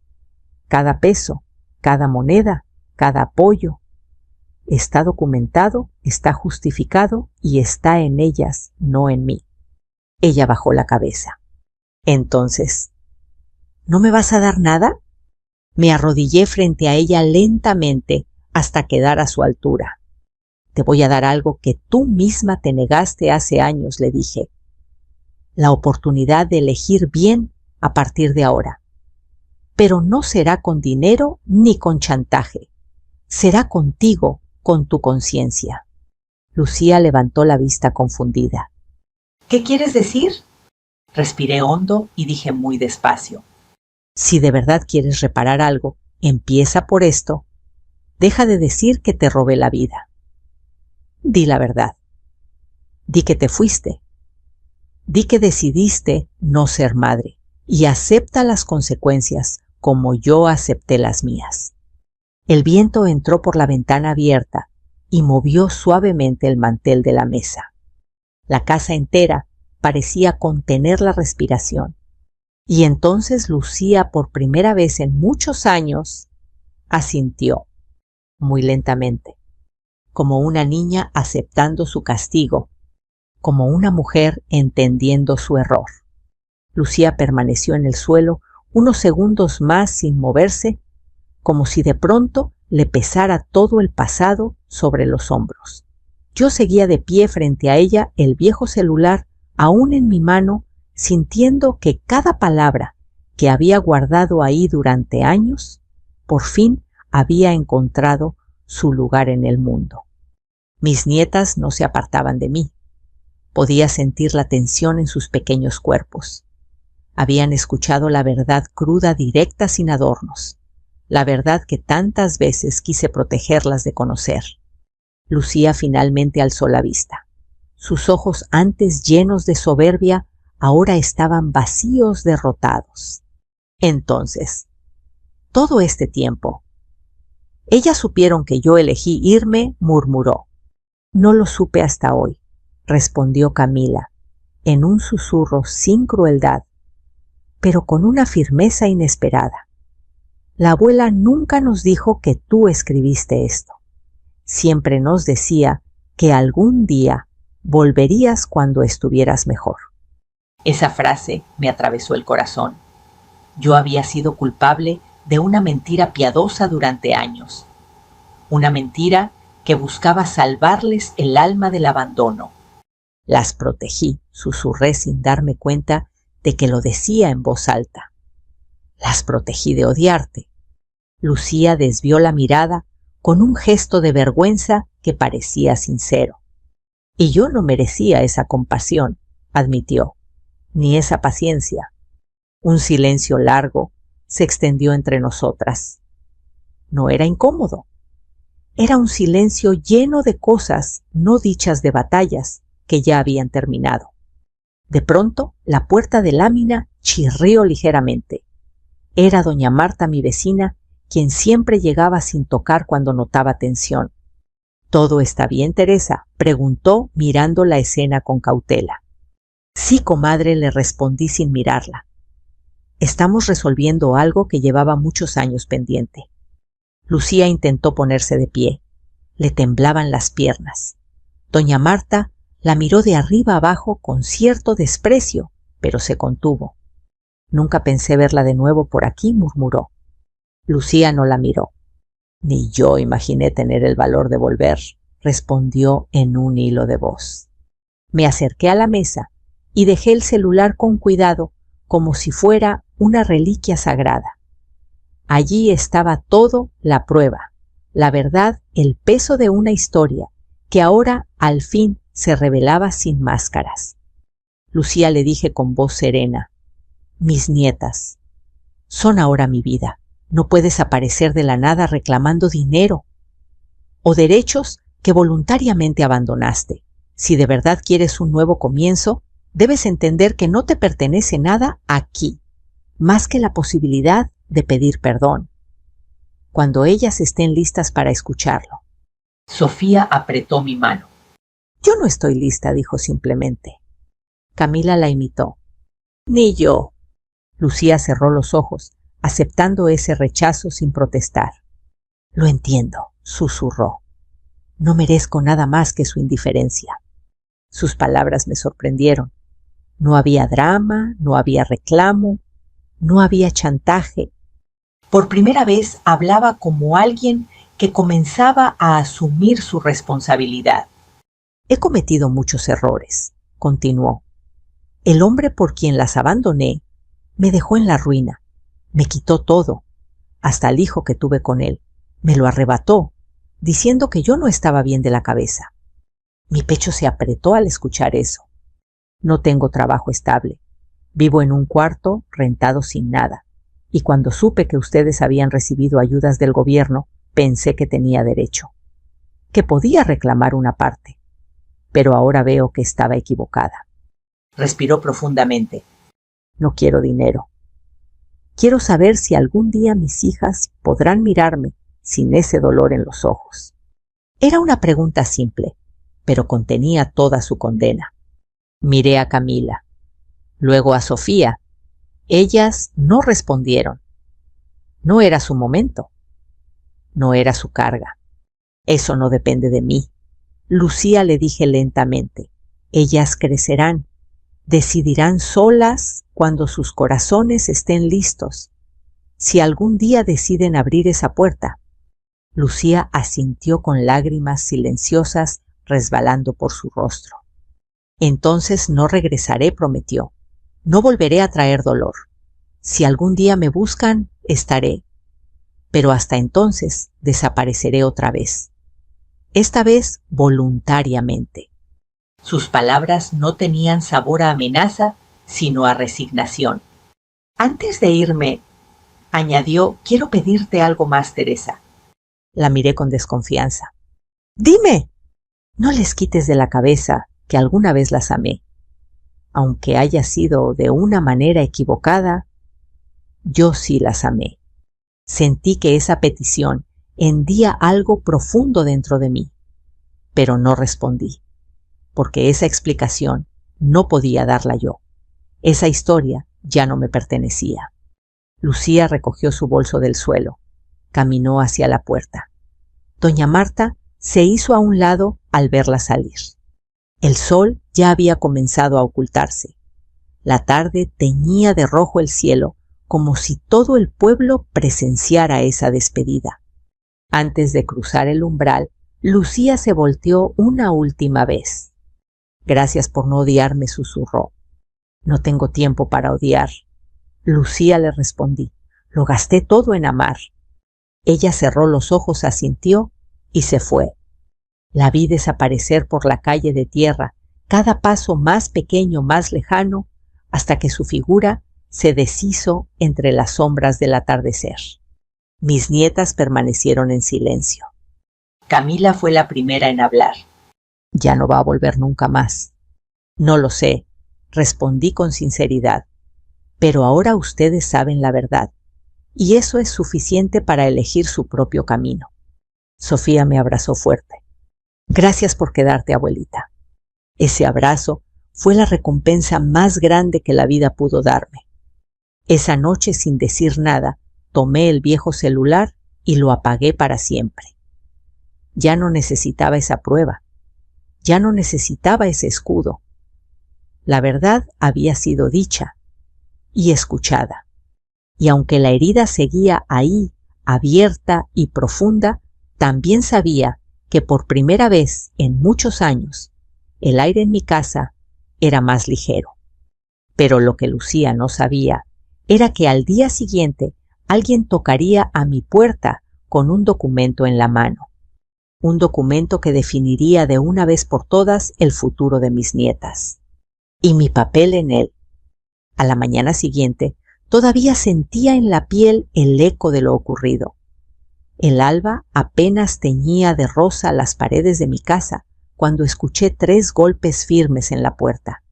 Cada peso, cada moneda, cada apoyo está documentado, está justificado y está en ellas, no en mí. Ella bajó la cabeza. Entonces, ¿no me vas a dar nada? Me arrodillé frente a ella lentamente hasta quedar a su altura. Te voy a dar algo que tú misma te negaste hace años, le dije. La oportunidad de elegir bien a partir de ahora. Pero no será con dinero ni con chantaje. Será contigo, con tu conciencia. Lucía levantó la vista confundida. ¿Qué quieres decir? Respiré hondo y dije muy despacio. Si de verdad quieres reparar algo, empieza por esto. Deja de decir que te robé la vida. Di la verdad. Di que te fuiste. Di que decidiste no ser madre y acepta las consecuencias como yo acepté las mías. El viento entró por la ventana abierta y movió suavemente el mantel de la mesa. La casa entera parecía contener la respiración. Y entonces Lucía, por primera vez en muchos años, asintió, muy lentamente. como una niña aceptando su castigo, como una mujer entendiendo su error. Lucía permaneció en el suelo unos segundos más sin moverse, como si de pronto le pesara todo el pasado sobre los hombros. Yo seguía de pie frente a ella, el viejo celular aún en mi mano, sintiendo que cada palabra que había guardado ahí durante años, por fin había encontrado su lugar en el mundo. Mis nietas no se apartaban de mí. Podía sentir la tensión en sus pequeños cuerpos. Habían escuchado la verdad cruda, directa, sin adornos. La verdad que tantas veces quise protegerlas de conocer. Lucía finalmente alzó la vista. Sus ojos, antes llenos de soberbia, ahora estaban vacíos, derrotados. Entonces, todo este tiempo, ellas supieron que yo elegí irme, murmuró. No lo supe hasta hoy, respondió Camila, en un susurro sin crueldad, pero con una firmeza inesperada. La abuela nunca nos dijo que tú escribiste esto. Siempre nos decía que algún día volverías cuando estuvieras mejor. Esa frase me atravesó el corazón. Yo había sido culpable de una mentira piadosa durante años. Una mentira que buscaba salvarles el alma del abandono. Las protegí, susurré sin darme cuenta de que lo decía en voz alta. Las protegí de odiarte. Lucía desvió la mirada con un gesto de vergüenza que parecía sincero. Y yo no merecía esa compasión, admitió, ni esa paciencia. Un silencio largo se extendió entre nosotras. No era incómodo. Era un silencio lleno de cosas no dichas, de batallas que ya habían terminado. De pronto, la puerta de lámina chirrió ligeramente. Era doña Marta, mi vecina, quien siempre llegaba sin tocar cuando notaba tensión. ¿Todo está bien, Teresa?, preguntó mirando la escena con cautela. Sí, comadre, le respondí sin mirarla. Estamos resolviendo algo que llevaba muchos años pendiente. Lucía intentó ponerse de pie. Le temblaban las piernas. Doña Marta la miró de arriba abajo con cierto desprecio, pero se contuvo. Nunca pensé verla de nuevo por aquí, murmuró. Lucía no la miró. Ni yo imaginé tener el valor de volver, respondió en un hilo de voz. Me acerqué a la mesa y dejé el celular con cuidado, como si fuera una reliquia sagrada. Allí estaba todo, la prueba, la verdad, el peso de una historia que ahora al fin se revelaba sin máscaras. Lucía, le dije con voz serena, mis nietas son ahora mi vida. No puedes aparecer de la nada reclamando dinero o derechos que voluntariamente abandonaste. Si de verdad quieres un nuevo comienzo, debes entender que no te pertenece nada aquí, más que la posibilidad de pedir perdón, cuando ellas estén listas para escucharlo. Sofía apretó mi mano. Yo no estoy lista, dijo simplemente. Camila la imitó. Ni yo. Lucía cerró los ojos, aceptando ese rechazo sin protestar. Lo entiendo, susurró. No merezco nada más que su indiferencia. Sus palabras me sorprendieron. No había drama, no había reclamo, no había chantaje. Por primera vez hablaba como alguien que comenzaba a asumir su responsabilidad. He cometido muchos errores, continuó. El hombre por quien las abandoné me dejó en la ruina. Me quitó todo, hasta el hijo que tuve con él. Me lo arrebató, diciendo que yo no estaba bien de la cabeza. Mi pecho se apretó al escuchar eso. No tengo trabajo estable. Vivo en un cuarto rentado sin nada. Y cuando supe que ustedes habían recibido ayudas del gobierno, pensé que tenía derecho, que podía reclamar una parte. Pero ahora veo que estaba equivocada. Respiró profundamente. No quiero dinero. Quiero saber si algún día mis hijas podrán mirarme sin ese dolor en los ojos. Era una pregunta simple, pero contenía toda su condena. Miré a Camila, luego a Sofía. Ellas no respondieron. No era su momento. No era su carga. Eso no depende de mí. Lucía, le dije lentamente. Ellas crecerán. Decidirán solas cuando sus corazones estén listos. Si algún día deciden abrir esa puerta. Lucía asintió con lágrimas silenciosas resbalando por su rostro. Entonces no regresaré, prometió. No volveré a traer dolor. Si algún día me buscan, estaré. Pero hasta entonces desapareceré otra vez. Esta vez voluntariamente. Sus palabras no tenían sabor a amenaza, sino a resignación. Antes de irme, añadió, quiero pedirte algo más, Teresa. La miré con desconfianza. ¡Dime! No les quites de la cabeza que alguna vez las amé. Aunque haya sido de una manera equivocada, yo sí las amé. Sentí que esa petición hendía algo profundo dentro de mí, pero no respondí, porque esa explicación no podía darla yo. Esa historia ya no me pertenecía. Lucía recogió su bolso del suelo, caminó hacia la puerta. Doña Marta se hizo a un lado al verla salir. El sol ya había comenzado a ocultarse. La tarde teñía de rojo el cielo, como si todo el pueblo presenciara esa despedida. Antes de cruzar el umbral, Lucía se volteó una última vez. Gracias por no odiarme, susurró. No tengo tiempo para odiar. Lucía, le respondí. Lo gasté todo en amar. Ella cerró los ojos, asintió y se fue. La vi desaparecer por la calle de tierra, cada paso más pequeño, más lejano, hasta que su figura se deshizo entre las sombras del atardecer. Mis nietas permanecieron en silencio. Camila fue la primera en hablar. Ya no va a volver nunca más. No lo sé, respondí con sinceridad. Pero ahora ustedes saben la verdad, y eso es suficiente para elegir su propio camino. Sofía me abrazó fuerte. Gracias por quedarte, abuelita. Ese abrazo fue la recompensa más grande que la vida pudo darme. Esa noche, sin decir nada, tomé el viejo celular y lo apagué para siempre. Ya no necesitaba esa prueba. Ya no necesitaba ese escudo. La verdad había sido dicha y escuchada. Y aunque la herida seguía ahí, abierta y profunda, también sabía que por primera vez en muchos años el aire en mi casa era más ligero. Pero lo que Lucía no sabía era que al día siguiente alguien tocaría a mi puerta con un documento en la mano. Un documento que definiría de una vez por todas el futuro de mis nietas. Y mi papel en él. A la mañana siguiente todavía sentía en la piel el eco de lo ocurrido. El alba apenas teñía de rosa las paredes de mi casa cuando escuché 3 golpes firmes en la puerta.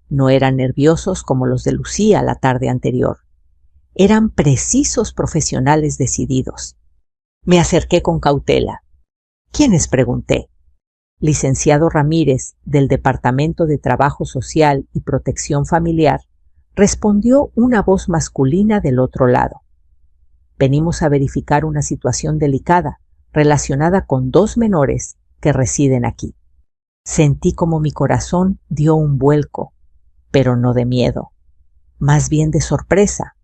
No eran nerviosos como los de Lucía la tarde anterior. Eran precisos profesionales decididos. Me acerqué con cautela. ¿Quiénes?, pregunté. Licenciado Ramírez, del Departamento de Trabajo Social y Protección Familiar, respondió una voz masculina del otro lado. Venimos a verificar una situación delicada relacionada con 2 menores que residen aquí. Sentí como mi corazón dio un vuelco, pero no de miedo, más bien de sorpresa,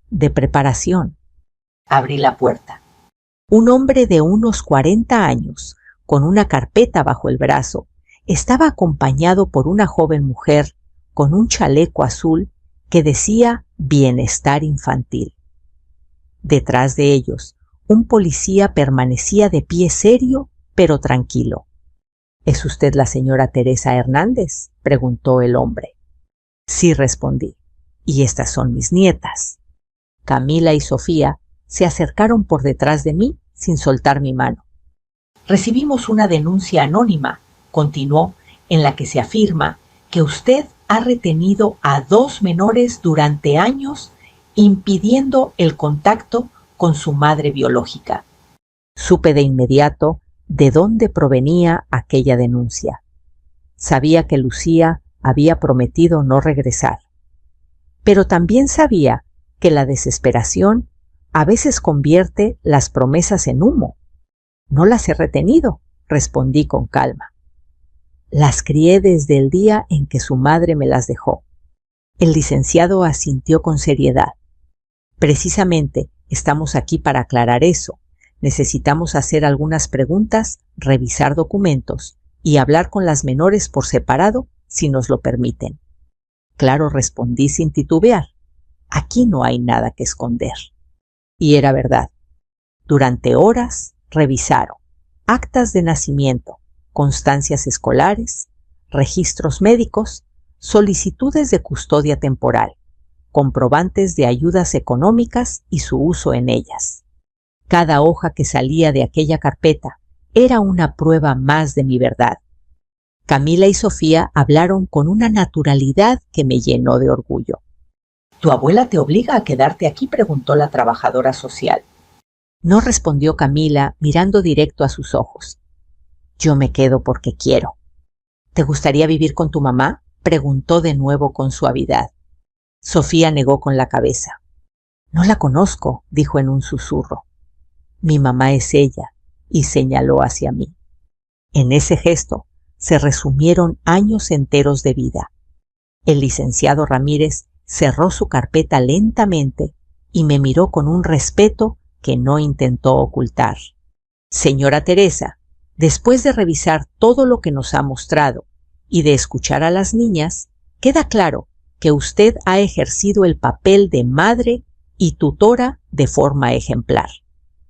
de preparación. Abrí la puerta. Un hombre de unos 40 años, con una carpeta bajo el brazo, estaba acompañado por una joven mujer con un chaleco azul que decía Bienestar Infantil. Detrás de ellos, un policía permanecía de pie serio, pero tranquilo. ¿Es usted la señora Teresa Hernández?, preguntó el hombre. Sí, respondí. Y estas son mis nietas. Camila y Sofía se acercaron por detrás de mí sin soltar mi mano. Recibimos una denuncia anónima, continuó, en la que se afirma que usted ha retenido a 2 menores durante años, impidiendo el contacto con su madre biológica. Supe de inmediato de dónde provenía aquella denuncia. Sabía que Lucía había prometido no regresar. Pero también sabía que la desesperación a veces convierte las promesas en humo. No las he retenido, respondí con calma. Las crié desde el día en que su madre me las dejó. El licenciado asintió con seriedad. Precisamente estamos aquí para aclarar eso. Necesitamos hacer algunas preguntas, revisar documentos y hablar con las menores por separado, si nos lo permiten. Claro, respondí sin titubear. Aquí no hay nada que esconder. Y era verdad. Durante horas revisaron actas de nacimiento, constancias escolares, registros médicos, solicitudes de custodia temporal, comprobantes de ayudas económicas y su uso en ellas. Cada hoja que salía de aquella carpeta era una prueba más de mi verdad. Camila y Sofía hablaron con una naturalidad que me llenó de orgullo. ¿Tu abuela te obliga a quedarte aquí?, preguntó la trabajadora social. No, respondió Camila, mirando directo a sus ojos. Yo me quedo porque quiero. ¿Te gustaría vivir con tu mamá?, preguntó de nuevo con suavidad. Sofía negó con la cabeza. No la conozco, dijo en un susurro. Mi mamá es ella, y señaló hacia mí. En ese gesto se resumieron años enteros de vida. El licenciado Ramírez cerró su carpeta lentamente y me miró con un respeto que no intentó ocultar. Señora Teresa, después de revisar todo lo que nos ha mostrado y de escuchar a las niñas, queda claro que usted ha ejercido el papel de madre y tutora de forma ejemplar.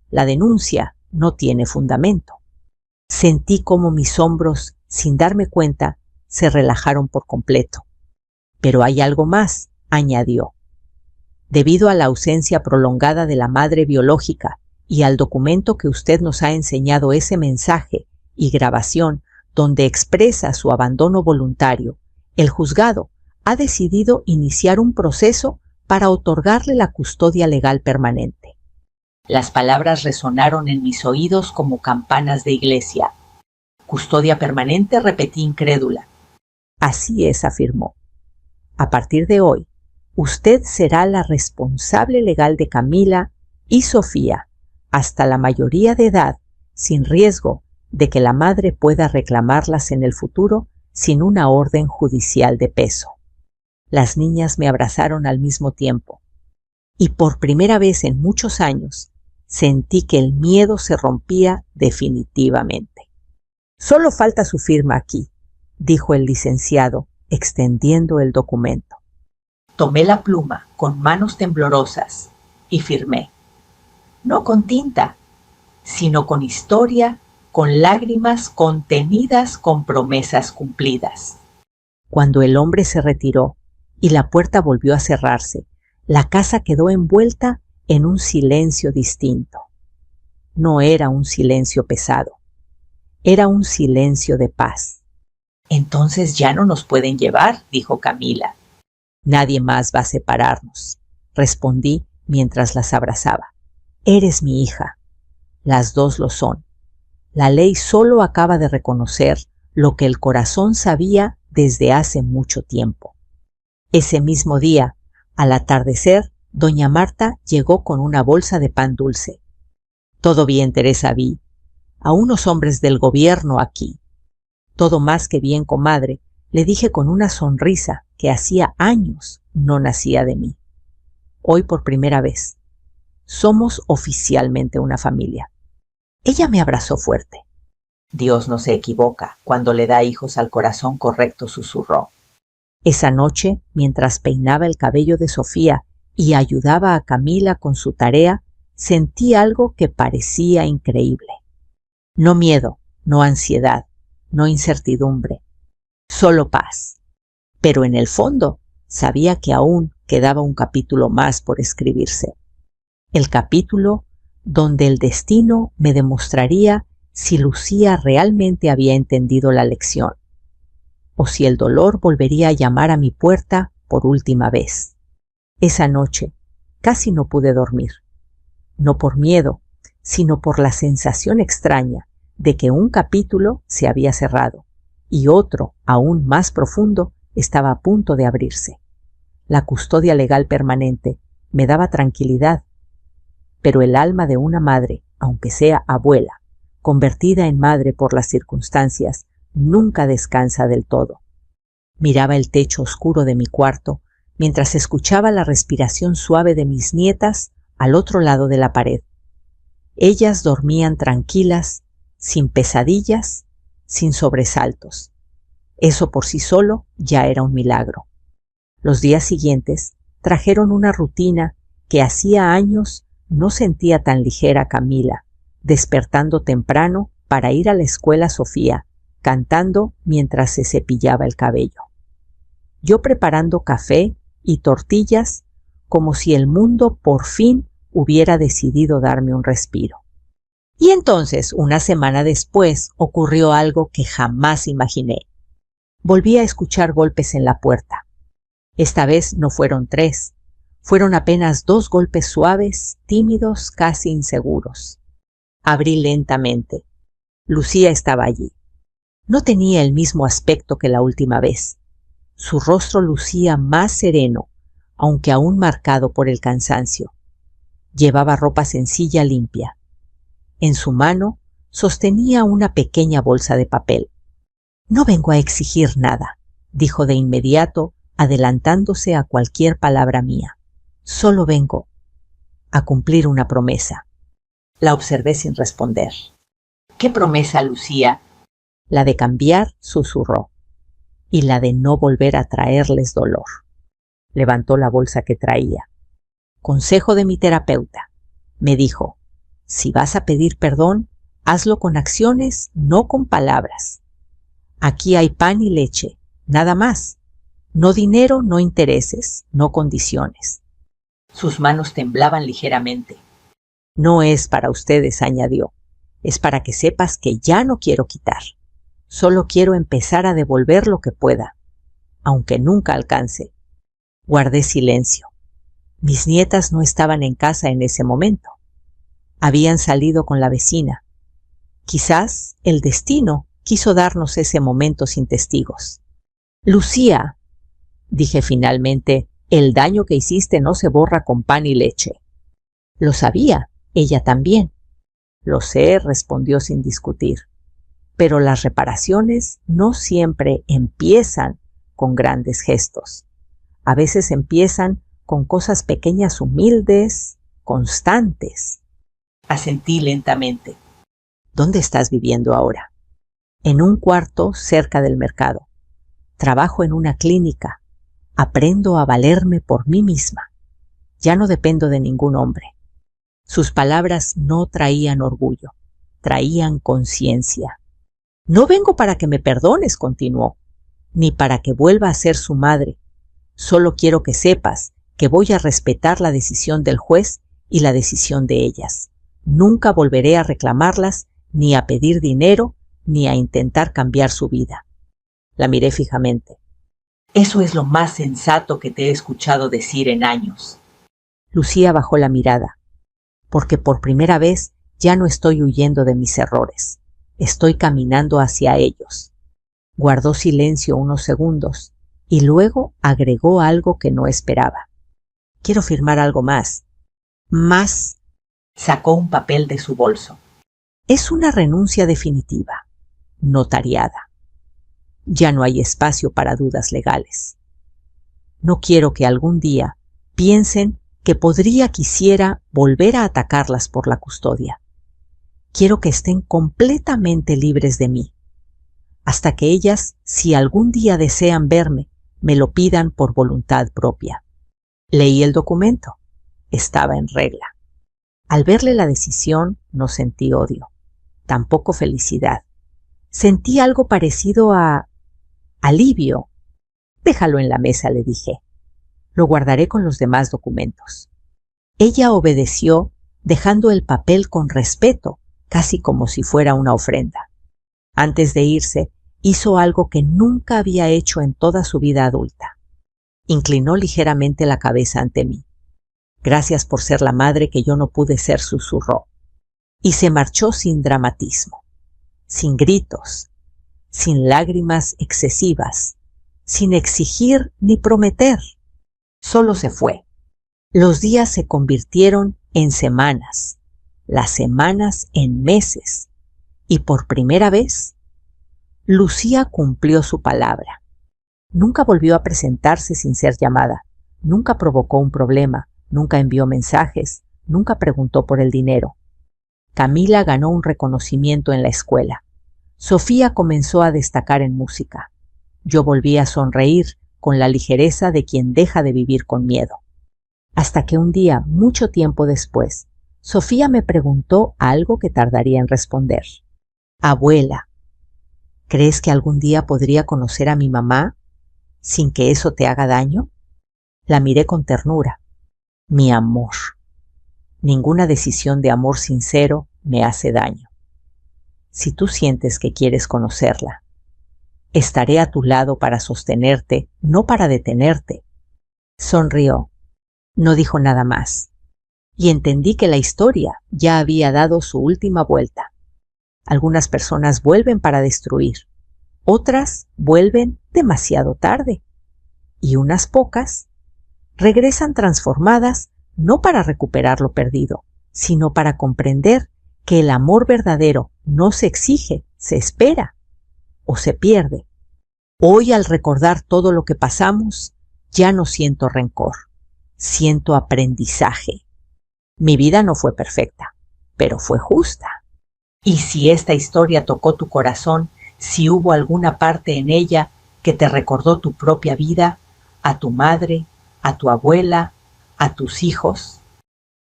La denuncia no tiene fundamento. Sentí como mis hombros, sin darme cuenta, se relajaron por completo. Pero hay algo más, añadió. Debido a la ausencia prolongada de la madre biológica y al documento que usted nos ha enseñado, ese mensaje y grabación donde expresa su abandono voluntario, el juzgado ha decidido iniciar un proceso para otorgarle la custodia legal permanente. Las palabras resonaron en mis oídos como campanas de iglesia. ¿Custodia permanente?, repetí incrédula. Así es, afirmó. A partir de hoy, usted será la responsable legal de Camila y Sofía hasta la mayoría de edad, sin riesgo de que la madre pueda reclamarlas en el futuro sin una orden judicial de peso. Las niñas me abrazaron al mismo tiempo, y por primera vez en muchos años sentí que el miedo se rompía definitivamente. Solo falta su firma aquí, dijo el licenciado, extendiendo el documento. Tomé la pluma con manos temblorosas y firmé. No con tinta, sino con historia, con lágrimas contenidas, con promesas cumplidas. Cuando el hombre se retiró y la puerta volvió a cerrarse, la casa quedó envuelta en un silencio distinto. No era un silencio pesado, era un silencio de paz. Entonces ya no nos pueden llevar, dijo Camila. Nadie más va a separarnos, respondí mientras las abrazaba. Eres mi hija. Las dos lo son. La ley solo acaba de reconocer lo que el corazón sabía desde hace mucho tiempo. Ese mismo día, al atardecer, doña Marta llegó con una bolsa de pan dulce. Todo bien, Teresa, vi a unos hombres del gobierno aquí. Todo más que bien, comadre, le dije con una sonrisa que hacía años no nacía de mí. Hoy por primera vez. Somos oficialmente una familia. Ella me abrazó fuerte. Dios no se equivoca cuando le da hijos al corazón correcto, susurró. Esa noche, mientras peinaba el cabello de Sofía y ayudaba a Camila con su tarea, sentí algo que parecía increíble. No miedo, no ansiedad, no incertidumbre, solo paz. Pero en el fondo sabía que aún quedaba un capítulo más por escribirse. El capítulo donde el destino me demostraría si Lucía realmente había entendido la lección, o si el dolor volvería a llamar a mi puerta por última vez. Esa noche casi no pude dormir, no por miedo, sino por la sensación extraña de que un capítulo se había cerrado y otro, aún más profundo, estaba a punto de abrirse. La custodia legal permanente me daba tranquilidad, pero el alma de una madre, aunque sea abuela, convertida en madre por las circunstancias, nunca descansa del todo. Miraba el techo oscuro de mi cuarto mientras escuchaba la respiración suave de mis nietas al otro lado de la pared. Ellas dormían tranquilas, sin pesadillas, sin sobresaltos. Eso por sí solo ya era un milagro. Los días siguientes trajeron una rutina que hacía años no sentía tan ligera Camila, despertando temprano para ir a la escuela Sofía, cantando mientras se cepillaba el cabello. Yo preparando café y tortillas como si el mundo por fin hubiera decidido darme un respiro. Y entonces, una semana después, ocurrió algo que jamás imaginé. Volví a escuchar golpes en la puerta. Esta vez no fueron 3, fueron apenas 2 golpes suaves, tímidos, casi inseguros. Abrí lentamente. Lucía estaba allí. No tenía el mismo aspecto que la última vez. Su rostro lucía más sereno, aunque aún marcado por el cansancio. Llevaba ropa sencilla limpia. En su mano sostenía una pequeña bolsa de papel. «No vengo a exigir nada», dijo de inmediato, adelantándose a cualquier palabra mía. «Solo vengo a cumplir una promesa». La observé sin responder. «¿Qué promesa, Lucía?» «La de cambiar», susurró, «y la de no volver a traerles dolor». Levantó la bolsa que traía. «Consejo de mi terapeuta», me dijo. «Si vas a pedir perdón, hazlo con acciones, no con palabras. Aquí hay pan y leche, nada más. No dinero, no intereses, no condiciones». Sus manos temblaban ligeramente. «No es para ustedes», añadió. «Es para que sepas que ya no quiero quitar. Solo quiero empezar a devolver lo que pueda, aunque nunca alcance». Guardé silencio. Mis nietas no estaban en casa en ese momento. Habían salido con la vecina. Quizás el destino quiso darnos ese momento sin testigos. «Lucía», dije finalmente, «el daño que hiciste no se borra con pan y leche». Lo sabía, ella también. «Lo sé», respondió sin discutir. «Pero las reparaciones no siempre empiezan con grandes gestos. A veces empiezan con cosas pequeñas, humildes, constantes». Asentí lentamente. «¿Dónde estás viviendo ahora?» «En un cuarto cerca del mercado. Trabajo en una clínica. Aprendo a valerme por mí misma. Ya no dependo de ningún hombre». Sus palabras no traían orgullo, traían conciencia. «No vengo para que me perdones», continuó, «ni para que vuelva a ser su madre. Solo quiero que sepas que voy a respetar la decisión del juez y la decisión de ellas. Nunca volveré a reclamarlas, ni a pedir dinero, ni a intentar cambiar su vida». La miré fijamente. «Eso es lo más sensato que te he escuchado decir en años». Lucía bajó la mirada. «Porque por primera vez ya no estoy huyendo de mis errores. Estoy caminando hacia ellos». Guardó silencio unos segundos y luego agregó algo que no esperaba. «Quiero firmar algo más». «¿Más?» Sacó un papel de su bolso. «Es una renuncia definitiva, notariada. Ya no hay espacio para dudas legales. No quiero que algún día piensen que quisiera volver a atacarlas por la custodia. Quiero que estén completamente libres de mí, hasta que ellas, si algún día desean verme, me lo pidan por voluntad propia». Leí el documento. Estaba en regla. Al verle la decisión, no sentí odio, tampoco felicidad. Sentí algo parecido a alivio. «Déjalo en la mesa», le dije. «Lo guardaré con los demás documentos». Ella obedeció, dejando el papel con respeto, casi como si fuera una ofrenda. Antes de irse, hizo algo que nunca había hecho en toda su vida adulta. Inclinó ligeramente la cabeza ante mí. «Gracias por ser la madre que yo no pude ser», susurró. Y se marchó sin dramatismo, sin gritos, sin lágrimas excesivas, sin exigir ni prometer. Solo se fue. Los días se convirtieron en semanas, las semanas en meses, Y por primera vez, Lucía cumplió su palabra. Nunca volvió a presentarse sin ser llamada, nunca provocó un problema, nunca envió mensajes, nunca preguntó por el dinero. Camila ganó un reconocimiento en la escuela. Sofía comenzó a destacar en música. Yo volví a sonreír con la ligereza de quien deja de vivir con miedo. Hasta que un día, mucho tiempo después, Sofía me preguntó algo que tardaría en responder. Abuela, ¿crees que algún día podría conocer a mi mamá sin que eso te haga daño? La miré con ternura. Mi amor. Ninguna decisión de amor sincero me hace daño. Si tú sientes que quieres conocerla, estaré a tu lado para sostenerte, no para detenerte. Sonrió. No dijo nada más. Y entendí que la historia ya había dado su última vuelta. Algunas personas vuelven para destruir, otras vuelven demasiado tarde, y unas pocas regresan transformadas no para recuperar lo perdido, sino para comprender que el amor verdadero no se exige, se espera o se pierde. Hoy, al recordar todo lo que pasamos, ya no siento rencor, siento aprendizaje. Mi vida no fue perfecta, pero fue justa. Y si esta historia tocó tu corazón, si hubo alguna parte en ella que te recordó tu propia vida, a tu madre, a tu abuela, a tus hijos,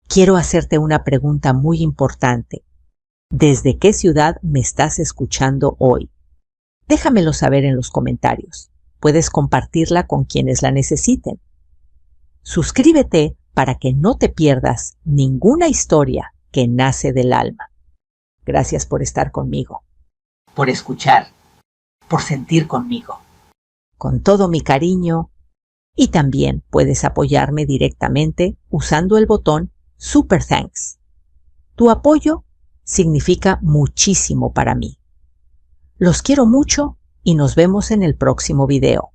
quiero hacerte una pregunta muy importante. ¿Desde qué ciudad me estás escuchando hoy? Déjamelo saber en los comentarios. Puedes compartirla con quienes la necesiten. Suscríbete para que no te pierdas ninguna historia que nace del alma. Gracias por estar conmigo, por escuchar, por sentir conmigo. Con todo mi cariño, y también puedes apoyarme directamente usando el botón Super Thanks. Tu apoyo significa muchísimo para mí. Los quiero mucho y nos vemos en el próximo video.